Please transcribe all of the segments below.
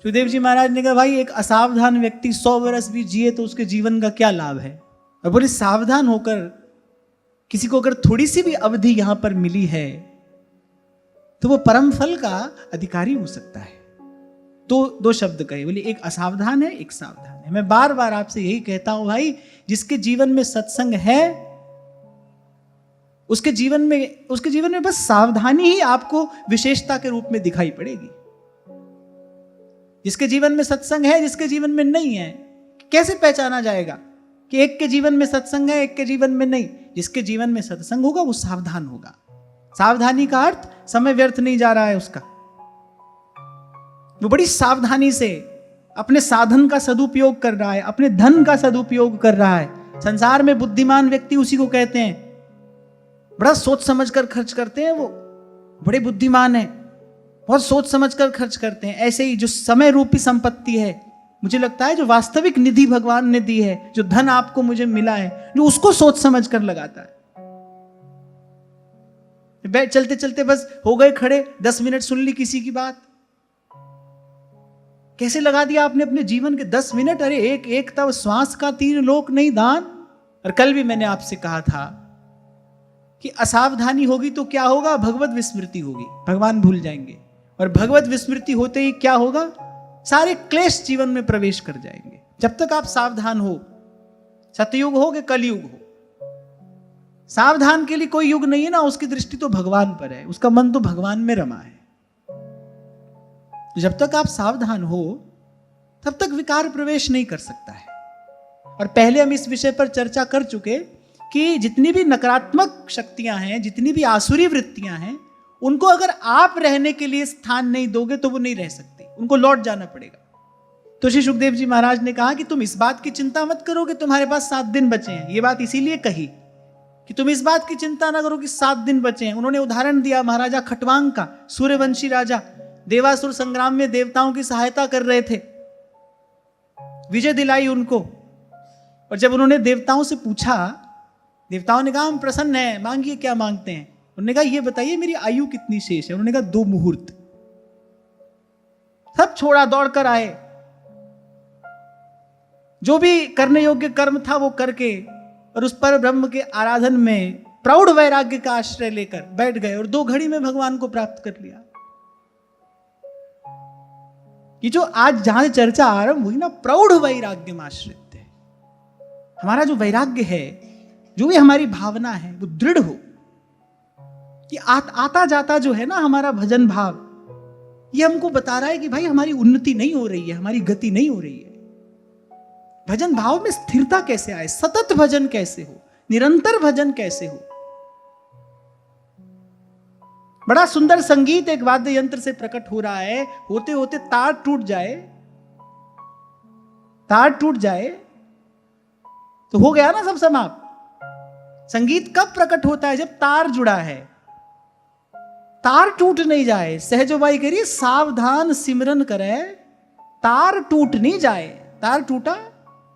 सुखदेव जी महाराज ने कहा भाई एक असावधान व्यक्ति 100 वर्ष भी जिए तो उसके जीवन का क्या लाभ है। और बोले सावधान होकर किसी को अगर थोड़ी सी भी अवधि यहां पर मिली है तो वो परम फल का अधिकारी हो सकता है। तो दो शब्द कहे, बोले एक असावधान है एक सावधान है। मैं बार बार आपसे यही कहता हूं भाई, जिसके जीवन में सत्संग है उसके जीवन में बस सावधानी ही आपको विशेषता के रूप में दिखाई पड़ेगी। जिसके जीवन में सत्संग है, जिसके जीवन में नहीं है, कैसे पहचाना जाएगा कि एक के जीवन में सत्संग है एक के जीवन में नहीं? जिसके जीवन में सत्संग होगा वो सावधान होगा। सावधानी का अर्थ समय व्यर्थ नहीं जा रहा है उसका, वो बड़ी सावधानी से अपने साधन का सदुपयोग कर रहा है, अपने धन का सदुपयोग कर रहा है। संसार में बुद्धिमान व्यक्ति उसी को कहते हैं, बड़ा सोच समझ कर खर्च करते हैं, वो बड़े बुद्धिमान हैं, बहुत सोच समझ कर खर्च करते हैं। ऐसे ही जो समय रूपी संपत्ति है, मुझे लगता है जो वास्तविक निधि भगवान ने दी है, जो धन आपको मुझे मिला है, जो उसको सोच समझ कर लगाता है। चलते चलते बस हो गए खड़े, 10 मिनट सुन ली किसी की बात, कैसे लगा दिया आपने अपने जीवन के 10 मिनट। अरे एक तब श्वास का 3 लोक नहीं दान। और कल भी मैंने आपसे कहा था कि असावधानी होगी तो क्या होगा, भगवत विस्मृति होगी, भगवान भूल जाएंगे। और भगवत विस्मृति होते ही क्या होगा, सारे क्लेश जीवन में प्रवेश कर जाएंगे। जब तक आप सावधान हो, सतयुग हो कि कलयुग हो, सावधान के लिए कोई युग नहीं है ना। उसकी दृष्टि तो भगवान पर है, उसका मन तो भगवान में रमा है। जब तक आप सावधान हो तब तक विकार प्रवेश नहीं कर सकता है। और पहले हम इस विषय पर चर्चा कर चुके कि जितनी भी नकारात्मक शक्तियां हैं, जितनी भी आसुरी वृत्तियां हैं, उनको अगर आप रहने के लिए स्थान नहीं दोगे तो वो नहीं रह सकती, उनको लौट जाना पड़ेगा। तो श्री सुखदेव जी महाराज ने कहा कि तुम इस बात की चिंता मत करो कि तुम्हारे पास 7 दिन बचे हैं। ये बात इसीलिए कही कि तुम इस बात की चिंता ना करो कि 7 दिन बचे हैं। उन्होंने उदाहरण दिया महाराजा खटवांग का, सूर्यवंशी राजा, देवासुर संग्राम में देवताओं की सहायता कर रहे थे, विजय दिलाई उनको। और जब उन्होंने देवताओं से पूछा, देवताओं ने कहा हम प्रसन्न हैं, मांगिए क्या मांगते हैं। उन्होंने कहा ये बताइए मेरी आयु कितनी शेष है। उन्होंने कहा 2 मुहूर्त। सब छोड़ा, दौड़ कर आए, जो भी करने योग्य कर्म था वो करके, और उस पर ब्रह्म के आराधन में प्रौढ़ वैराग्य का आश्रय लेकर बैठ गए और 2 घड़ी में भगवान को प्राप्त कर लिया। ये जो आज जहां से चर्चा आरंभ हुई ना, प्रौढ़ वैराग्य में आश्रित है। हमारा जो वैराग्य है, जो भी हमारी भावना है, वो दृढ़ हो। ये आता जाता जो है ना हमारा भजन भाव, ये हमको बता रहा है कि भाई हमारी उन्नति नहीं हो रही है, हमारी गति नहीं हो रही है। भजन भाव में स्थिरता कैसे आए, सतत भजन कैसे हो, निरंतर भजन कैसे हो। बड़ा सुंदर संगीत एक वाद्य यंत्र से प्रकट हो रहा है, होते होते तार टूट जाए, तार टूट जाए तो हो गया ना सब समाप्त। संगीत कब प्रकट होता है, जब तार जुड़ा है, तार टूट नहीं जाए। सहजोबाई कह रही सावधान सिमरन करे तार टूट नहीं जाए। तार टूटा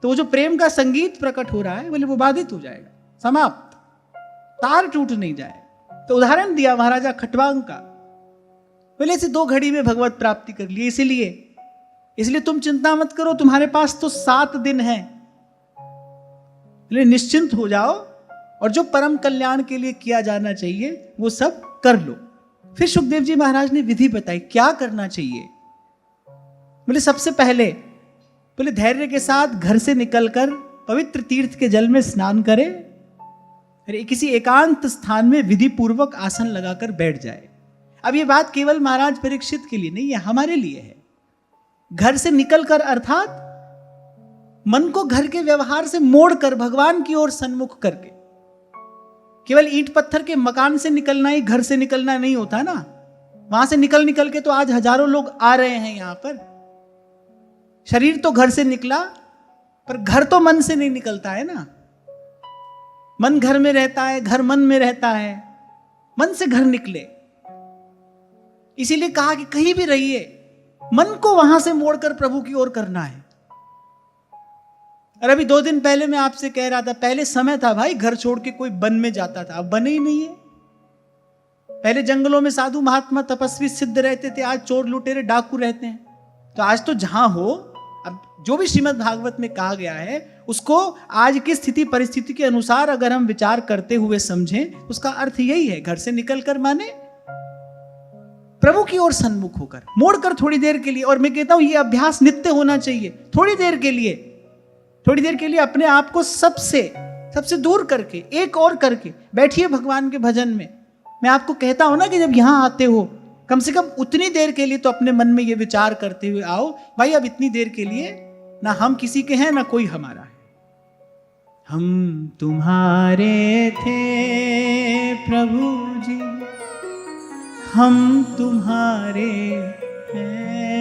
तो वो जो प्रेम का संगीत प्रकट हो रहा है बोले वो बाधित हो जाएगा, समाप्त। तार टूट नहीं जाए। तो उदाहरण दिया महाराजा खटवांग का, बोले ऐसे 2 घड़ी में भगवत प्राप्ति कर लिए। इसलिए तुम चिंता मत करो, तुम्हारे पास तो 7 दिन है, इसलिए निश्चिंत हो जाओ और जो परम कल्याण के लिए किया जाना चाहिए वो सब कर लो। फिर सुखदेव जी महाराज ने विधि बताई क्या करना चाहिए। बोले सबसे पहले, बोले धैर्य के साथ घर से निकलकर पवित्र तीर्थ के जल में स्नान करे, किसी एकांत स्थान में विधि पूर्वक आसन लगाकर बैठ जाए। अब ये बात केवल महाराज परीक्षित के लिए नहीं है, हमारे लिए है। घर से निकलकर अर्थात मन को घर के व्यवहार से मोड़कर भगवान की ओर सन्मुख करके। केवल ईंट पत्थर के मकान से निकलना ही घर से निकलना नहीं होता ना। वहां से निकल के तो आज हजारों लोग आ रहे हैं यहां पर। शरीर तो घर से निकला, पर घर तो मन से नहीं निकलता है ना। मन घर में रहता है, घर मन में रहता है, मन से घर निकले। इसीलिए कहा कि कहीं भी रहिए, मन को वहां से मोड़कर प्रभु की ओर करना है। और अभी 2 दिन पहले मैं आपसे कह रहा था, पहले समय था भाई घर छोड़ के कोई वन में जाता था, अब बने ही नहीं है। पहले जंगलों में साधु महात्मा तपस्वी सिद्ध रहते थे, आज चोर लुटेरे डाकू रहते हैं। तो आज तो जहां हो, अब जो भी श्रीमद् भागवत में कहा गया है उसको आज की स्थिति परिस्थिति के अनुसार अगर हम विचार करते हुए समझें, उसका अर्थ यही है, घर से निकलकर माने प्रभु की ओर सन्मुख होकर, मोड़कर थोड़ी देर के लिए। और मैं कहता हूं ये अभ्यास नित्य होना चाहिए। थोड़ी देर के लिए अपने आप को सबसे दूर करके, एक और करके बैठिए भगवान के भजन में। मैं आपको कहता हूं ना कि जब यहां आते हो, कम से कम उतनी देर के लिए तो अपने मन में ये विचार करते हुए आओ, भाई अब इतनी देर के लिए ना हम किसी के हैं ना कोई हमारा है। हम तुम्हारे थे प्रभु जी, हम तुम्हारे हैं।